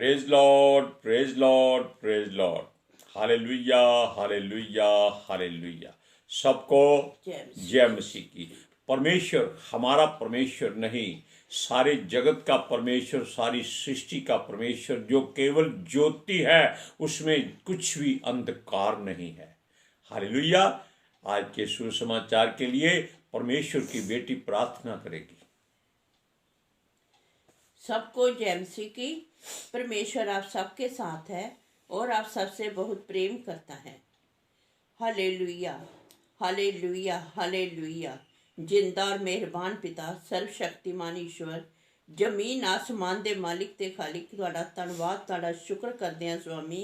Praise Lord, praise Lord, praise Lord. Hallelujah, hallelujah, hallelujah. सबको जय मसीह की। परमेश्वर हमारा परमेश्वर नहीं, सारे जगत का परमेश्वर, सारी सृष्टि का परमेश्वर, जो केवल ज्योति है, उसमें कुछ भी अंधकार नहीं है। हालेलुया। आज के सुसमाचार के लिए परमेश्वर की बेटी प्रार्थना करेगी। सबको जय मसीह की। परमेश्वर आप सबके साथ है और आप सबसे बहुत प्रेम करता है। Hallelujah, hallelujah, hallelujah. जिंदा और मेहरबान पिता, सर्वशक्तिमान ईश्वर, जमीन आसमान दे मालिक ते खालिक, तुहाडा धन्नवाद, तुहाडा शुक्र करते हैं स्वामी,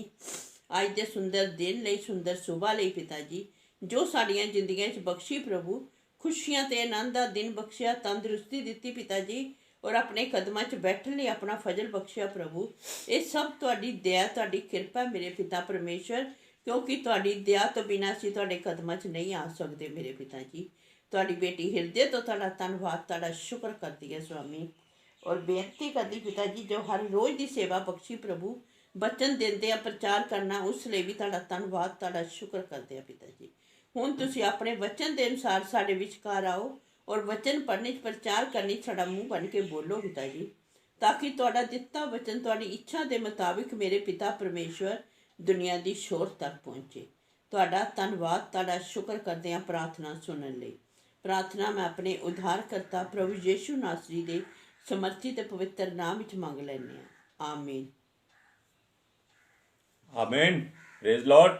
अज दे सुंदर दिन लई, सुंदर सुबह लई पिता जी, जो साड़ियां जिंदगियां च बख्शी प्रभु, खुशियां ते आनंद दा दिन बख्शिया, तंदुरुस्ती दित्ती पिता जी, और अपने कदमां च बैठन लई अपना फजल बख्शिया प्रभु। ये सब तुहाडी दया, तुहाडी किरपा मेरे पिता परमेश्वर, क्योंकि तुहाडी दया तो बिना असीं तुहाडे कदमां च नहीं आ सकते मेरे पिता जी। तुहाडी बेटी हिरदे तो तुहाडा धन्नवाद, तुहाडा शुक्र करती है स्वामी, और बेनती करती पिता जी, जो हर रोज़ की सेवा बख्शी प्रभु, बचन देंदे आ प्रचार करना, उस लिए भी तुहाडा धन्नवाद, तुहाडा शुक्र करते हैं पिता जी। हुण तुसीं अपने वचन के अनुसार साडे विचकार आओ और वचन पढ़ने प्रचार करने साडा मूँह बन के बोलो पिता जी, ताकि तुहाडा दिता वचन तुहाडी इच्छा के मुताबिक मेरे पिता परमेश्वर दुनिया की शोर तक पहुँचे। तुहाडा धन्नवाद, तुहाडा शुक्र करते हैं प्रार्थना सुनने लई। प्रार्थना मैं अपने उद्धारकर्ता प्रभु यीशु नासरी दे समर्थी ते पवित्र नाम विच मंग लैनी आ। आमीन, आमीन। Praise Lord.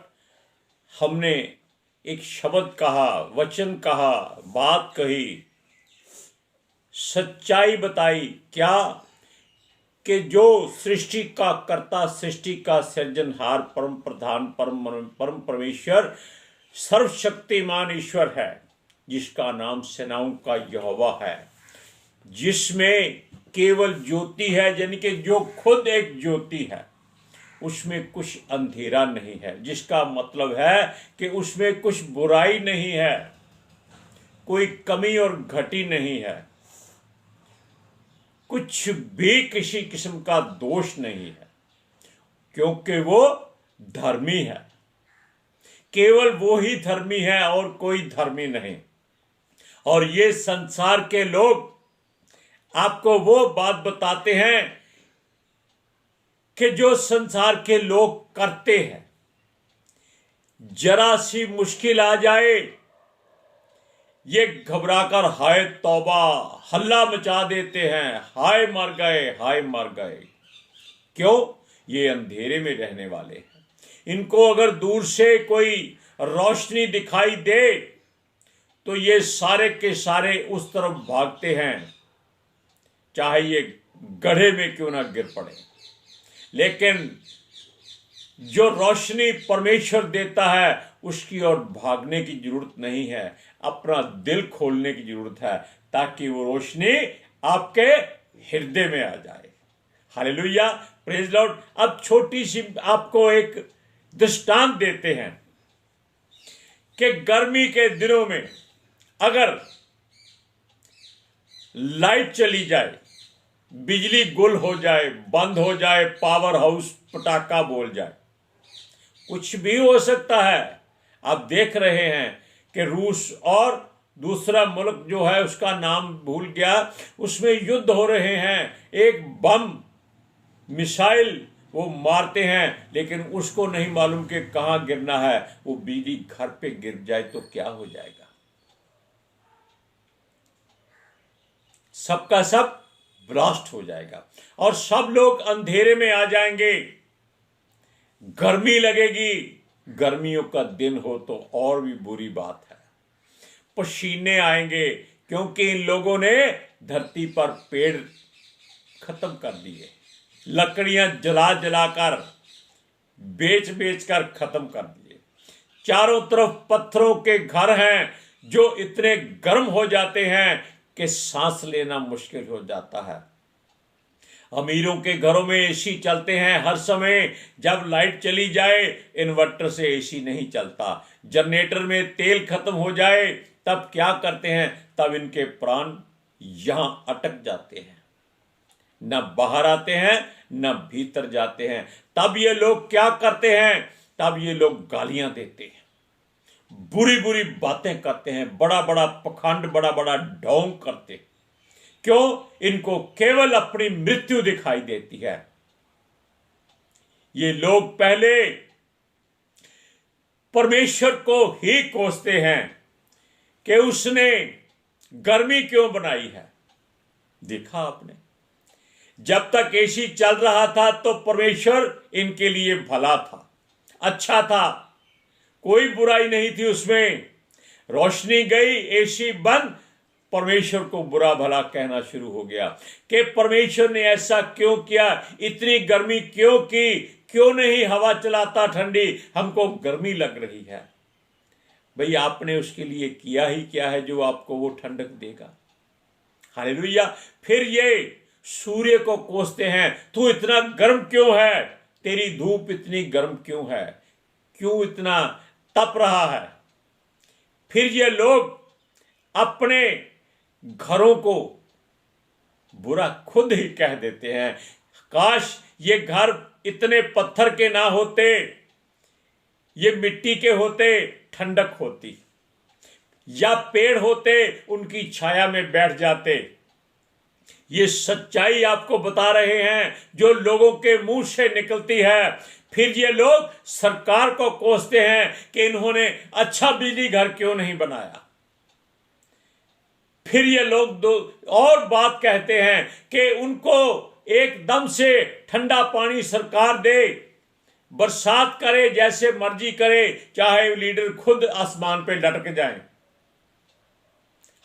हमने एक शब्द कहा, वचन कहा, बात कही, सच्चाई बताई, क्या कि जो सृष्टि का कर्ता, सृष्टि का सृजनहार, परम प्रधान, परम परमेश्वर, सर्वशक्तिमान ईश्वर है, जिसका नाम सेनाओं का यहोवा है, जिसमें केवल ज्योति है, यानी कि जो खुद एक ज्योति है, उसमें कुछ अंधेरा नहीं है, जिसका मतलब है कि उसमें कुछ बुराई नहीं है, कोई कमी और घटी नहीं है, कुछ भी किसी किस्म का दोष नहीं है, क्योंकि वो धर्मी है। केवल वो ही धर्मी है और कोई धर्मी नहीं। और ये संसार के लोग आपको वो बात बताते हैं कि जो संसार के लोग करते हैं। जरा सी मुश्किल आ जाए, ये घबराकर हाय तौबा, हल्ला मचा देते हैं, हाय मर गए, हाय मर गए। क्यों? ये अंधेरे में रहने वाले हैं। इनको अगर दूर से कोई रोशनी दिखाई दे तो ये सारे के सारे उस तरफ भागते हैं, चाहे ये गड्ढे में क्यों ना गिर पड़े। लेकिन जो रोशनी परमेश्वर देता है, उसकी ओर भागने की जरूरत नहीं है, अपना दिल खोलने की जरूरत है, ताकि वो रोशनी आपके हृदय में आ जाए। Hallelujah, praise Lord. अब छोटी सी आपको एक दृष्टांत देते हैं कि गर्मी के दिनों में अगर लाइट चली जाए, बिजली गुल हो जाए, बंद हो जाए, पावर हाउस पटाखा बोल जाए, कुछ भी हो सकता है। आप देख रहे हैं कि रूस और दूसरा मुल्क जो है, उसका नाम भूल गया, उसमें युद्ध हो रहे हैं। एक बम मिसाइल वो मारते हैं, लेकिन उसको नहीं मालूम कि कहां गिरना है। वो बिजली घर पे गिर जाए तो क्या हो जाएगा? सबका सब ब्लास्ट हो जाएगा और सब लोग अंधेरे में आ जाएंगे। गर्मी लगेगी। गर्मियों का दिन हो तो और भी बुरी बात है। पसीने आएंगे, क्योंकि इन लोगों ने धरती पर पेड़ खत्म कर दिए, लकड़ियां जला जलाकर, बेच बेच कर खत्म कर दिए। चारों तरफ पत्थरों के घर हैं, जो इतने गर्म हो जाते हैं कि सांस लेना मुश्किल हो जाता है। अमीरों के घरों में एसी चलते हैं हर समय। जब लाइट चली जाए, इन्वर्टर से एसी नहीं चलता। जनरेटर में तेल खत्म हो जाए, तब क्या करते हैं? तब इनके प्राण यहां अटक जाते हैं, न बाहर आते हैं न भीतर जाते हैं। तब ये लोग क्या करते हैं? तब ये लोग गालियां देते हैं, बुरी बुरी बातें करते हैं, बड़ा बड़ा पखंड, बड़ा बड़ा ढोंग करते हैं। क्यों? इनको केवल अपनी मृत्यु दिखाई देती है। ये लोग पहले परमेश्वर को ही कोसते हैं कि उसने गर्मी क्यों बनाई है। देखा आपने, जब तक एसी चल रहा था तो परमेश्वर इनके लिए भला था, अच्छा था, कोई बुराई नहीं थी उसमें। रोशनी गई, एसी बंद, परमेश्वर को बुरा भला कहना शुरू हो गया कि परमेश्वर ने ऐसा क्यों किया, इतनी गर्मी क्यों की, क्यों नहीं हवा चलाता ठंडी, हमको गर्मी लग रही है। भाई आपने उसके लिए किया ही क्या है जो आपको वो ठंडक देगा। हालेलुया। फिर ये सूर्य को कोसते हैं, तू इतना गर्म क्यों है, तेरी धूप इतनी गर्म क्यों है, क्यों इतना तप रहा है। फिर ये लोग अपने घरों को बुरा खुद ही कह देते हैं, काश ये घर इतने पत्थर के ना होते, ये मिट्टी के होते, ठंडक होती, या पेड़ होते, उनकी छाया में बैठ जाते। ये सच्चाई आपको बता रहे हैं जो लोगों के मुंह से निकलती है। फिर ये लोग सरकार को कोसते हैं कि इन्होंने अच्छा बिजली घर क्यों नहीं बनाया। फिर ये लोग दो और बात कहते हैं कि उनको एकदम से ठंडा पानी सरकार दे, बरसात करे, जैसे मर्जी करे, चाहे लीडर खुद आसमान पे लटक जाए।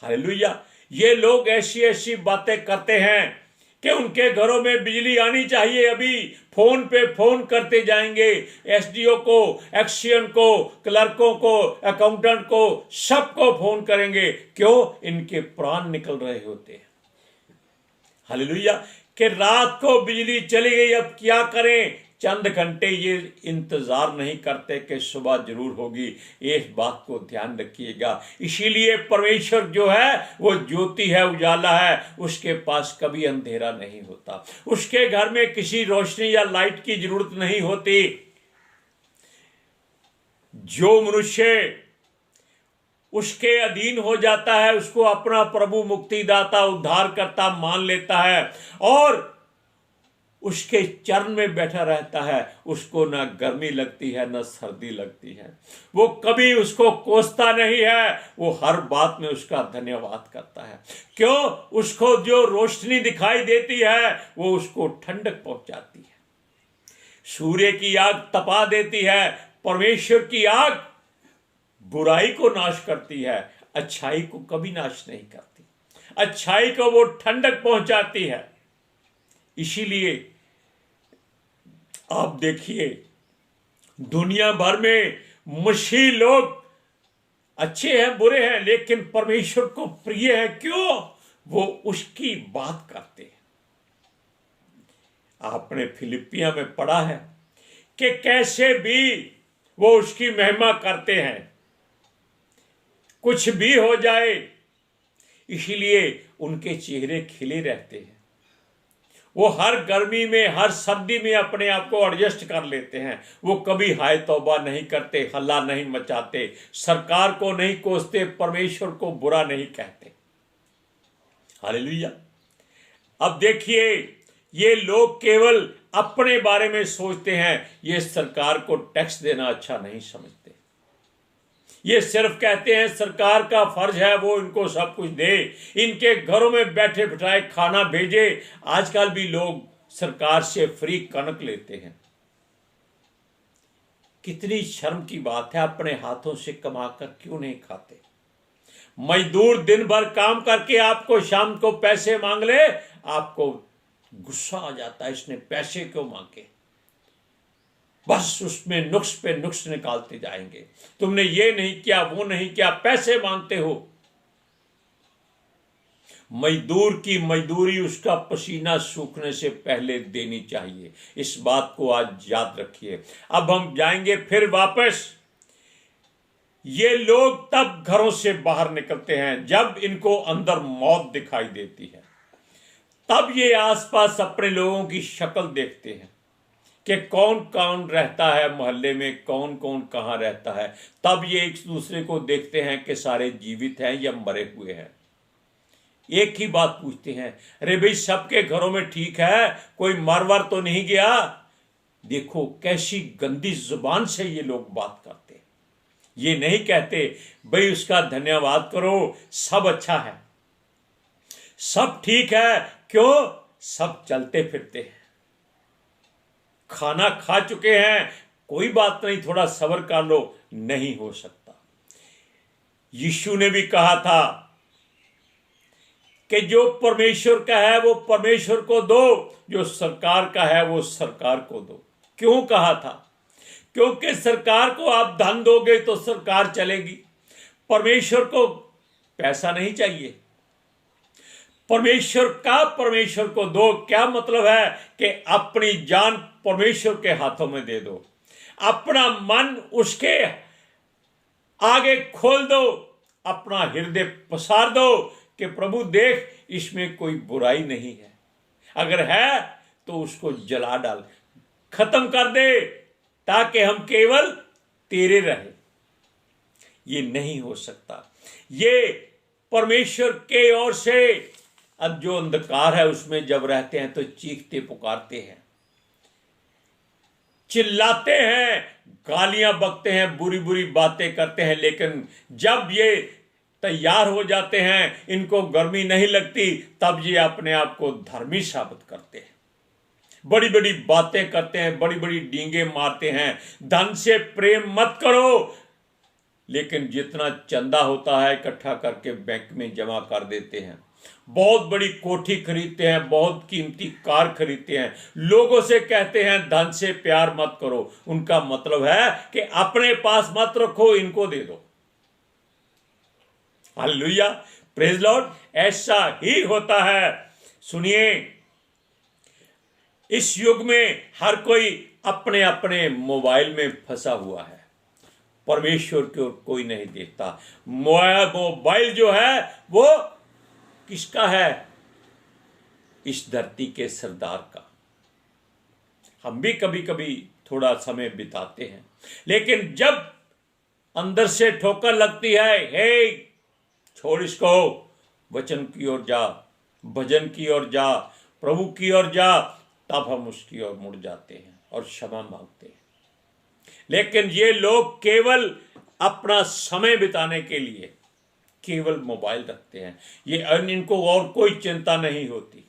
हालेलुया। ये लोग ऐसी ऐसी बातें करते हैं कि उनके घरों में बिजली आनी चाहिए, अभी फोन पे फोन करते जाएंगे, एसडीओ को, एक्सीएन को, क्लर्कों को, अकाउंटेंट को, सबको फोन करेंगे। क्यों? इनके प्राण निकल रहे होते हैं। हालेलुया। कि रात को बिजली चली गई, अब क्या करें। चंद घंटे ये इंतजार नहीं करते कि सुबह जरूर होगी। इस बात को ध्यान रखिएगा। इसीलिए परमेश्वर जो है वो ज्योति है, उजाला है, उसके पास कभी अंधेरा नहीं होता, उसके घर में किसी रोशनी या लाइट की जरूरत नहीं होती। जो मनुष्य उसके अधीन हो जाता है, उसको अपना प्रभु, मुक्तिदाता, उद्धारकर्ता मान लेता है और उसके चरण में बैठा रहता है, उसको ना गर्मी लगती है ना सर्दी लगती है। वो कभी उसको कोसता नहीं है, वो हर बात में उसका धन्यवाद करता है। क्यों? उसको जो रोशनी दिखाई देती है वो उसको ठंडक पहुंचाती है। सूर्य की आग तपा देती है, परमेश्वर की आग बुराई को नाश करती है, अच्छाई को कभी नाश नहीं करती, अच्छाई को वो ठंडक पहुंचाती है। इसीलिए आप देखिए, दुनिया भर में मसीही लोग अच्छे हैं, बुरे हैं, लेकिन परमेश्वर को प्रिय है। क्यों? वो उसकी बात करते हैं। आपने फिलिपिया में पढ़ा है कि कैसे भी वो उसकी महिमा करते हैं, कुछ भी हो जाए, इसीलिए उनके चेहरे खिले रहते हैं। वो हर गर्मी में, हर सर्दी में अपने आप को एडजस्ट कर लेते हैं। वो कभी हाय तौबा नहीं करते, हल्ला नहीं मचाते, सरकार को नहीं कोसते, परमेश्वर को बुरा नहीं कहते। हालेलुया। अब देखिए, ये लोग केवल अपने बारे में सोचते हैं। ये सरकार को टैक्स देना अच्छा नहीं समझते। ये सिर्फ कहते हैं सरकार का फर्ज है वो इनको सब कुछ दे, इनके घरों में बैठे बिठाए खाना भेजे। आजकल भी लोग सरकार से फ्री कनक लेते हैं। कितनी शर्म की बात है, अपने हाथों से कमाकर क्यों नहीं खाते। मजदूर दिन भर काम करके आपको शाम को पैसे मांग ले, आपको गुस्सा आ जाता है, इसने पैसे क्यों मांगे। बस उसमें नुक्स पे नुक्स निकालते जाएंगे, तुमने ये नहीं किया, वो नहीं किया, पैसे मांगते हो। मजदूर की मजदूरी उसका पसीना सूखने से पहले देनी चाहिए। इस बात को आज याद रखिए। अब हम जाएंगे फिर वापस। ये लोग तब घरों से बाहर निकलते हैं जब इनको अंदर मौत दिखाई देती है, तब ये आसपास अपने लोगों की शक्ल देखते हैं कि कौन कौन रहता है मोहल्ले में, कौन कौन कहाँ रहता है। तब ये एक दूसरे को देखते हैं कि सारे जीवित हैं या मरे हुए हैं। एक ही बात पूछते हैं, अरे भाई सबके घरों में ठीक है, कोई मर वर तो नहीं गया। देखो कैसी गंदी जुबान से ये लोग बात करते हैं। ये नहीं कहते भाई उसका धन्यवाद करो, सब अच्छा है, सब ठीक है। क्यों? सब चलते फिरते हैं, खाना खा चुके हैं, कोई बात नहीं, थोड़ा सब्र कर लो। नहीं हो सकता। यीशु ने भी कहा था कि जो परमेश्वर का है वो परमेश्वर को दो, जो सरकार का है वो सरकार को दो। क्यों कहा था? क्योंकि सरकार को आप धन दोगे तो सरकार चलेगी। परमेश्वर को पैसा नहीं चाहिए, परमेश्वर का परमेश्वर को दो। क्या मतलब है कि अपनी जान परमेश्वर के हाथों में दे दो, अपना मन उसके आगे खोल दो, अपना हृदय पसार दो कि प्रभु देख इसमें कोई बुराई नहीं है, अगर है तो उसको जला डाल, खत्म कर दे, ताकि हम केवल तेरे रहे। ये नहीं हो सकता। ये परमेश्वर के ओर से, अब जो अंधकार है उसमें जब रहते हैं तो चीखते पुकारते हैं, चिल्लाते हैं, गालियां बकते हैं, बुरी बुरी बातें करते हैं, लेकिन जब ये तैयार हो जाते हैं, इनको गर्मी नहीं लगती, तब ये अपने आप को धर्मी साबित करते हैं, बड़ी बड़ी बातें करते हैं, बड़ी बड़ी डींगे मारते हैं। धन से प्रेम मत करो, लेकिन जितना चंदा होता है इकट्ठा करके बैंक में जमा कर देते हैं। बहुत बड़ी कोठी खरीदते हैं, बहुत कीमती कार खरीदते हैं, लोगों से कहते हैं धन से प्यार मत करो। उनका मतलब है कि अपने पास मत रखो, इनको दे दो। Hallelujah, praise Lord. ऐसा ही होता है। सुनिए, इस युग में हर कोई अपने अपने मोबाइल में फंसा हुआ है, परमेश्वर की ओर कोई नहीं देखता। मोबाइल जो है वो किसका है? इस धरती के सरदार का। हम भी कभी कभी थोड़ा समय बिताते हैं, लेकिन जब अंदर से ठोकर लगती है, हे छोड़ इसको, वचन की ओर जा, भजन की ओर जा, प्रभु की ओर जा, तब हम उसकी ओर मुड़ जाते हैं और क्षमा मांगते हैं। लेकिन ये लोग केवल अपना समय बिताने के लिए केवल मोबाइल रखते हैं, ये इनको और कोई चिंता नहीं होती।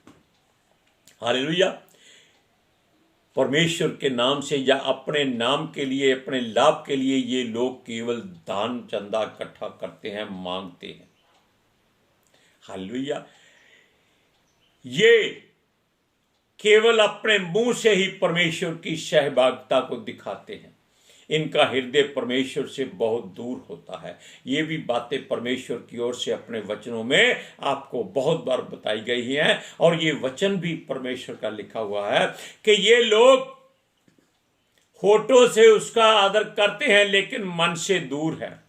हालेलुया। परमेश्वर के नाम से या अपने नाम के लिए, अपने लाभ के लिए ये लोग केवल दान चंदा इकट्ठा करते हैं, मांगते हैं। हालेलुया। ये केवल अपने मुंह से ही परमेश्वर की सहभागिता को दिखाते हैं। इनका हृदय परमेश्वर से बहुत दूर होता है। ये भी बातें परमेश्वर की ओर से अपने वचनों में आपको बहुत बार बताई गई हैं, और ये वचन भी परमेश्वर का लिखा हुआ है कि ये लोग होठों से उसका आदर करते हैं लेकिन मन से दूर है।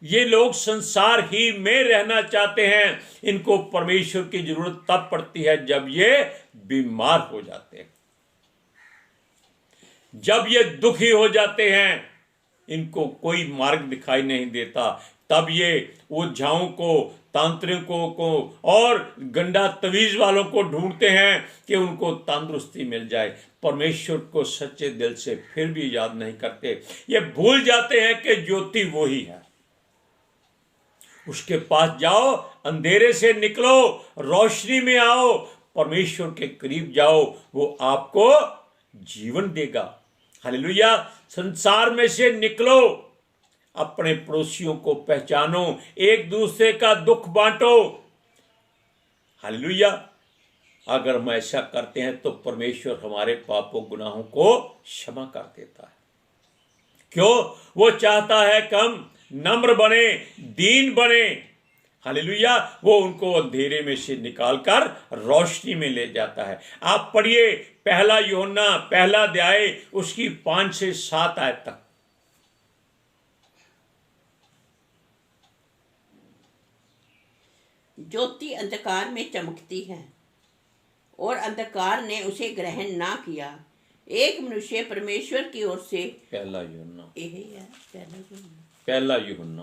ये लोग संसार ही में रहना चाहते हैं। इनको परमेश्वर की जरूरत तब पड़ती है जब ये बीमार हो जाते हैं, जब ये दुखी हो जाते हैं, इनको कोई मार्ग दिखाई नहीं देता, तब ये ओझाओं को, तांत्रिकों को और गंडा तवीज वालों को ढूंढते हैं कि उनको तंदुरुस्ती मिल जाए। परमेश्वर को सच्चे दिल से फिर भी याद नहीं करते। ये भूल जाते हैं कि ज्योति वो ही है। उसके पास जाओ, अंधेरे से निकलो, रोशनी में आओ, परमेश्वर के करीब जाओ, वो आपको जीवन देगा। हालेलुया। संसार में से निकलो, अपने पड़ोसियों को पहचानो, एक दूसरे का दुख बांटो। हालेलुया। अगर हम ऐसा करते हैं तो परमेश्वर हमारे पापों गुनाहों को क्षमा कर देता है। क्यों? वो चाहता है कि हम नम्र बने, दीन बने। हालेलुया। वो उनको अंधेरे में से निकालकर रोशनी में ले जाता है। आप पढ़िए पहला यूहन्ना पहला अध्याय उसकी 5 से 7 आयत तक। ज्योति अंधकार में चमकती है और अंधकार ने उसे ग्रहण ना किया। एक मनुष्य परमेश्वर की ओर से पहला यूहन्ना यही है, पहला यूहन्ना पहला यूहन्ना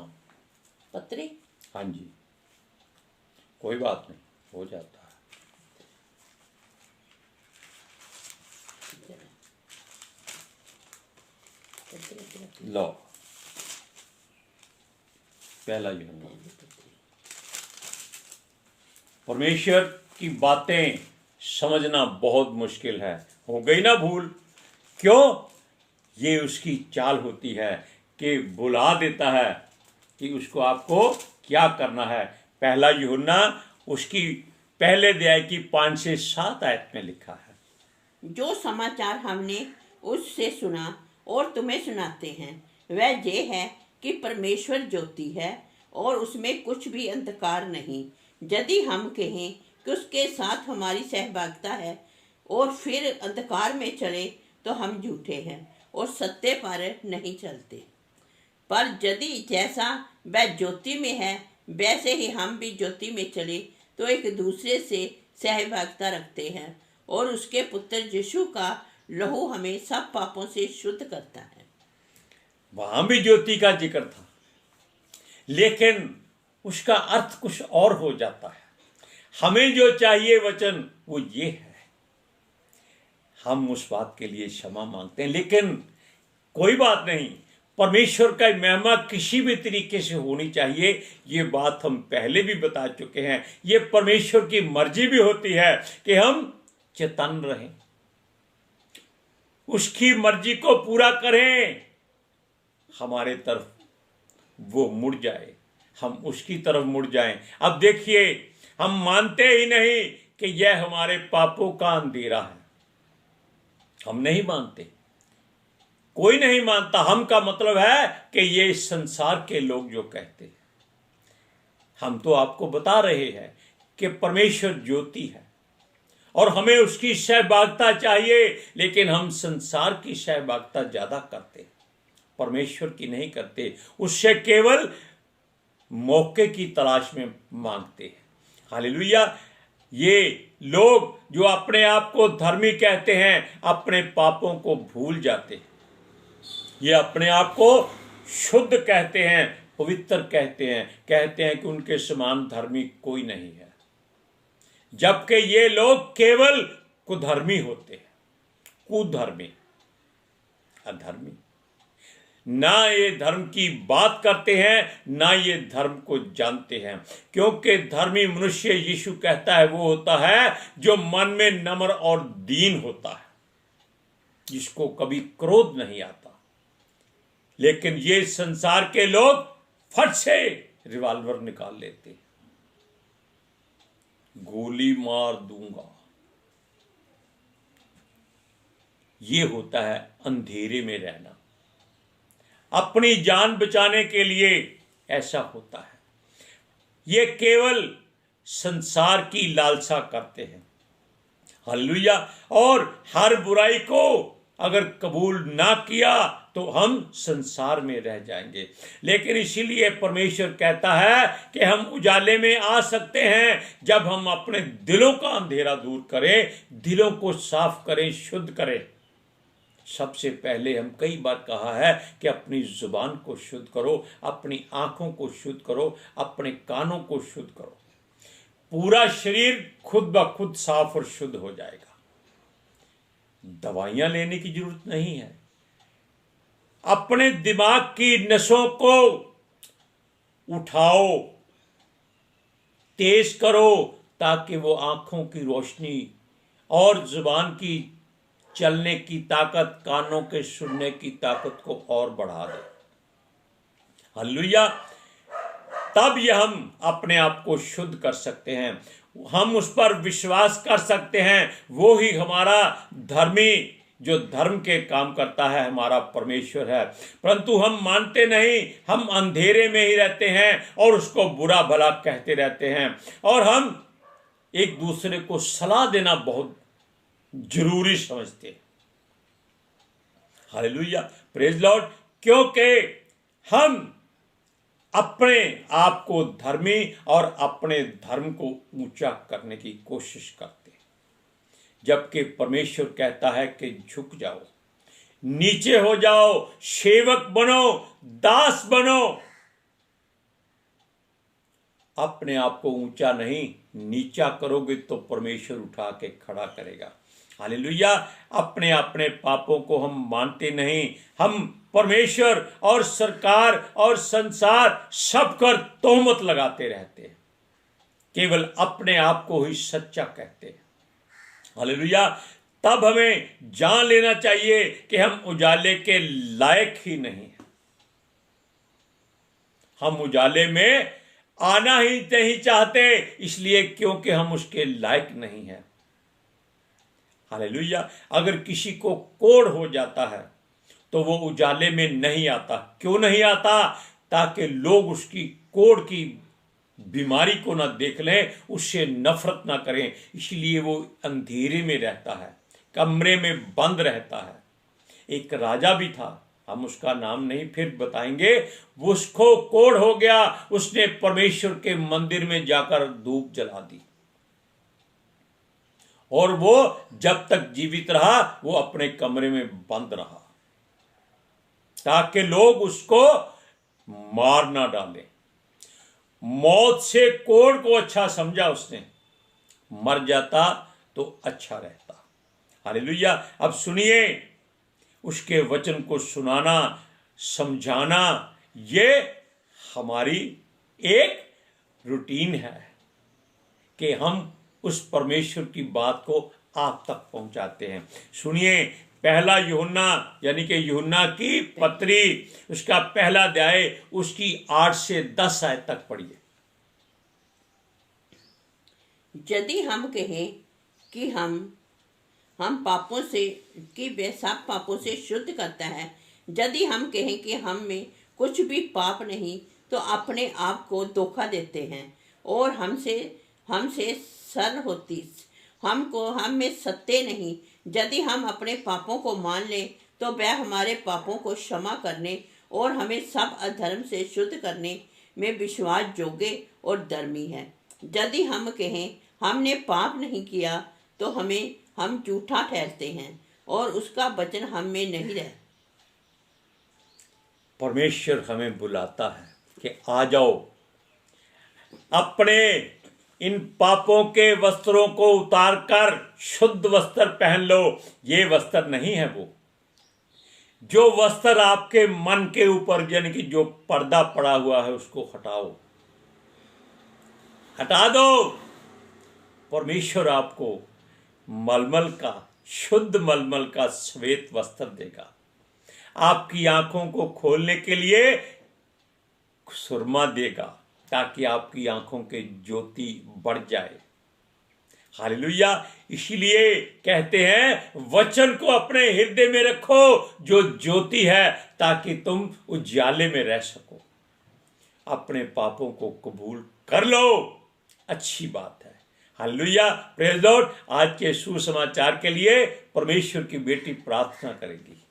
पत्री। हाँ जी, कोई बात नहीं, हो जाता है। लो, पहला यूहन्ना। परमेश्वर की बातें समझना बहुत मुश्किल है। हो गई ना भूल? क्यों? ये उसकी चाल होती है कि बुला देता है कि उसको आपको क्या करना है। पहला यूहन्ना उसकी पहले अध्याय की 5 से 7 आयत में लिखा है। जो समाचार हमने उससे सुना और तुम्हें सुनाते हैं वह ये है कि परमेश्वर ज्योति है और उसमें कुछ भी अंधकार नहीं। यदि हम कहें कि उसके साथ हमारी सहभागिता है और फिर अंधकार में चले तो हम झूठे हैं और सत्य पर नहीं चलते। पर यदि जैसा वह ज्योति में है वैसे ही हम भी ज्योति में चले तो एक दूसरे से सहभागिता रखते हैं और उसके पुत्र यीशु का लहू हमें सब पापों से शुद्ध करता है। वहां भी ज्योति का जिक्र था, लेकिन उसका अर्थ कुछ और हो जाता है। हमें जो चाहिए वचन वो ये है। हम उस बात के लिए क्षमा मांगते हैं, लेकिन कोई बात नहीं, परमेश्वर का महिमा किसी भी तरीके से होनी चाहिए। ये बात हम पहले भी बता चुके हैं। ये परमेश्वर की मर्जी भी होती है कि हम चेतन रहें, उसकी मर्जी को पूरा करें, हमारे तरफ वो मुड़ जाए, हम उसकी तरफ मुड़ जाएं। अब देखिए, हम मानते ही नहीं कि यह हमारे पापों का अंधेरा है। हम नहीं मानते, कोई नहीं मानता। हम का मतलब है कि ये संसार के लोग जो कहते हैं। हम तो आपको बता रहे हैं कि परमेश्वर ज्योति है और हमें उसकी सहभागिता चाहिए, लेकिन हम संसार की सहभागिता ज्यादा करते हैं, परमेश्वर की नहीं करते। उससे केवल मौके की तलाश में मांगते हैं। हालेलुया। ये लोग जो अपने आप को धर्मी कहते हैं अपने पापों को भूल जाते हैं। ये अपने आप को शुद्ध कहते हैं, पवित्र कहते हैं कि उनके समान धर्मी कोई नहीं है, जबकि ये लोग केवल कुधर्मी होते हैं। कुधर्मी, अधर्मी, ना ये धर्म की बात करते हैं ना ये धर्म को जानते हैं। क्योंकि धर्मी मनुष्य, यीशु कहता है, वो होता है जो मन में नम्र और दीन होता है, जिसको कभी क्रोध नहीं आता। लेकिन ये संसार के लोग फट से रिवॉल्वर निकाल लेते, गोली मार दूंगा। ये होता है अंधेरे में रहना, अपनी जान बचाने के लिए ऐसा होता है। ये केवल संसार की लालसा करते हैं। हालेलुया। और हर बुराई को अगर कबूल ना किया तो हम संसार में रह जाएंगे। लेकिन इसीलिए परमेश्वर कहता है कि हम उजाले में आ सकते हैं जब हम अपने दिलों का अंधेरा दूर करें, दिलों को साफ करें, शुद्ध करें। सबसे पहले हम कई बार कहा है कि अपनी जुबान को शुद्ध करो, अपनी आंखों को शुद्ध करो, अपने कानों को शुद्ध करो। पूरा शरीर खुद ब खुद साफ और शुद्ध हो जाएगा। दवाइयां लेने की जरूरत नहीं है। अपने दिमाग की नसों को उठाओ, तेज करो, ताकि वो आंखों की रोशनी और जुबान की चलने की ताकत, कानों के सुनने की ताकत को और बढ़ा दे। हालेलुया। तब यह हम अपने आप को शुद्ध कर सकते हैं, हम उस पर विश्वास कर सकते हैं। वो ही हमारा धर्मी, जो धर्म के काम करता है, हमारा परमेश्वर है। परंतु हम मानते नहीं, हम अंधेरे में ही रहते हैं और उसको बुरा भला कहते रहते हैं। और हम एक दूसरे को सलाह देना बहुत जरूरी समझते हैं। Hallelujah, praise Lord. क्योंकि हम अपने आप को धर्मी और अपने धर्म को ऊंचा करने की कोशिश करते हैं। जबकि परमेश्वर कहता है कि झुक जाओ, नीचे हो जाओ, सेवक बनो, दास बनो। अपने आप को ऊंचा नहीं, नीचा करोगे तो परमेश्वर उठा के खड़ा करेगा। हालेलुया। अपने अपने पापों को हम मानते नहीं, हम परमेश्वर और सरकार और संसार सब पर तोहमत लगाते रहते हैं, केवल अपने आप को ही सच्चा कहते हैं। हालेलुया। तब हमें जान लेना चाहिए कि हम उजाले के लायक ही नहीं हैं। हम उजाले में आना ही नहीं चाहते, इसलिए क्योंकि हम उसके लायक नहीं हैं। हालेलुया। अगर किसी को कोढ़ हो जाता है तो वो उजाले में नहीं आता। क्यों नहीं आता? ताकि लोग उसकी कोढ़ की बीमारी को ना देख लें, उससे नफरत ना करें, इसलिए वो अंधेरे में रहता है, कमरे में बंद रहता है। एक राजा भी था, हम उसका नाम नहीं फिर बताएंगे, वो उसको कोढ़ हो गया, उसने परमेश्वर के मंदिर में जाकर धूप जला दी और वो जब तक जीवित रहा वो अपने कमरे में बंद रहा ताकि लोग उसको मार ना डालें। मौत से कोढ़ को अच्छा समझा उसने, मर जाता तो अच्छा रहता। हालेलुया। अब सुनिए, उसके वचन को सुनाना, समझाना, ये हमारी एक रूटीन है कि हम उस परमेश्वर की बात को आप तक पहुंचाते हैं। सुनिए, पहला यूहन्ना यानी कि यूहन्ना की पत्री, उसका पहला अध्याय, उसकी 8 से 10 आयत तक पढ़िए। यदि हम कहें कि हम पापों से कि सब पापों से शुद्ध करता है, यदि हम कहें कि हम में कुछ भी पाप नहीं, तो अपने आप को धोखा देते हैं और हमसे सर होती हम में सत्य नहीं। यदि हम अपने पापों को मान लें तो वह हमारे पापों को क्षमा करने और हमें सब अधर्म से शुद्ध करने में विश्वास योग्य और धर्मी है। यदि हम कहें हमने पाप नहीं किया तो हम झूठा ठहरते हैं और उसका वचन हम में नहीं रहे। परमेश्वर हमें बुलाता है कि आ जाओ, अपने इन पापों के वस्त्रों को उतारकर शुद्ध वस्त्र पहन लो। ये वस्त्र नहीं है वो जो वस्त्र आपके मन के ऊपर यानी कि जो पर्दा पड़ा हुआ है उसको हटाओ, हटा दो। परमेश्वर आपको मलमल का, शुद्ध मलमल का श्वेत वस्त्र देगा। आपकी आंखों को खोलने के लिए सुरमा देगा ताकि आपकी आंखों की ज्योति बढ़ जाए। हालेलुया। इसीलिए कहते हैं वचन को अपने हृदय में रखो जो ज्योति है, ताकि तुम उजाले में रह सको। अपने पापों को कबूल कर लो, अच्छी बात है। Hallelujah, praise Lord. आज के सुसमाचार के लिए परमेश्वर की बेटी प्रार्थना करेगी।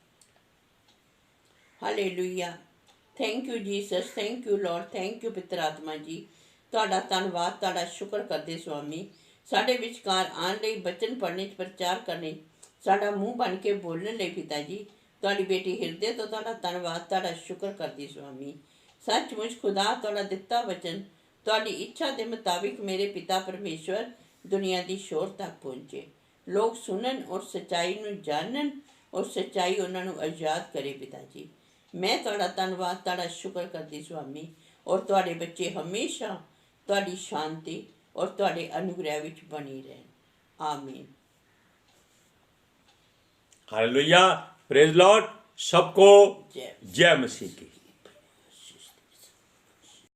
Hallelujah. Thank you Jesus, thank you Lord, thank you पितर आत्मा जी। ਤੁਹਾਡਾ ਧੰਨਵਾਦ, ਤੁਹਾਡਾ ਸ਼ੁਕਰ ਕਰਦੇ ਸੁਆਮੀ, ਸਾਡੇ ਵਿਚਕਾਰ ਆਉਣ ਲਈ, ਬਚਨ ਪੜ੍ਹਨੇ, ਪ੍ਰਚਾਰ ਕਰਨੇ, ਸਾਡਾ ਮੂੰਹ ਬਣ ਕੇ ਬੋਲਣ ਲਈ ਪਿਤਾ ਜੀ। ਤੁਹਾਡੀ ਬੇਟੀ ਹਿਰਦੇ ਤੋਂ ਤੁਹਾਡਾ ਧੰਨਵਾਦ, ਤੁਹਾਡਾ ਸ਼ੁਕਰ ਕਰਦੀ ਸੁਆਮੀ। ਸੱਚਮੁੱਚ ਖੁਦਾ ਤੁਹਾਡਾ ਦਿੱਤਾ ਵਚਨ ਤੁਹਾਡੀ ਇੱਛਾ ਦੇ ਮੁਤਾबिक ਮੇਰੇ ਪਿਤਾ ਪਰਮੇਸ਼ਵਰ ਦੁਨੀਆ ਦੀ ਸ਼ੋਰ ਤੱਕ ਪਹੁੰਚੇ, ਲੋਕ ਸੁਣਨ ਔਰ ਸੱਚਾਈ ਨੂੰ ਜਾਣਨ ਔਰ ਸੱਚਾਈ ਉਹਨਾਂ ਨੂੰ ਆਜ਼ਾਦ ਕਰੇ ਪਿਤਾ ਜੀ। मैं ਤੁਹਾਡਾ ਧੰਨਵਾਦ, ਤੁਹਾਡਾ ਸ਼ੁਕਰ ਕਰਦੀ ਸੁਆਮੀ, ਔਰ ਤੁਹਾਡੇ ਬੱਚੇ ਹਮੇਸ਼ਾ ਤੁਹਾਡੀ ਸ਼ਾਂਤੀ ਔਰ ਤੁਹਾਡੇ ਅਨੁਗ੍ਰਹਿ ਵਿੱਚ ਬਣੀ ਰਹਿਣ। आमीन। Hallelujah, praise Lord. सबको जय मसीह की।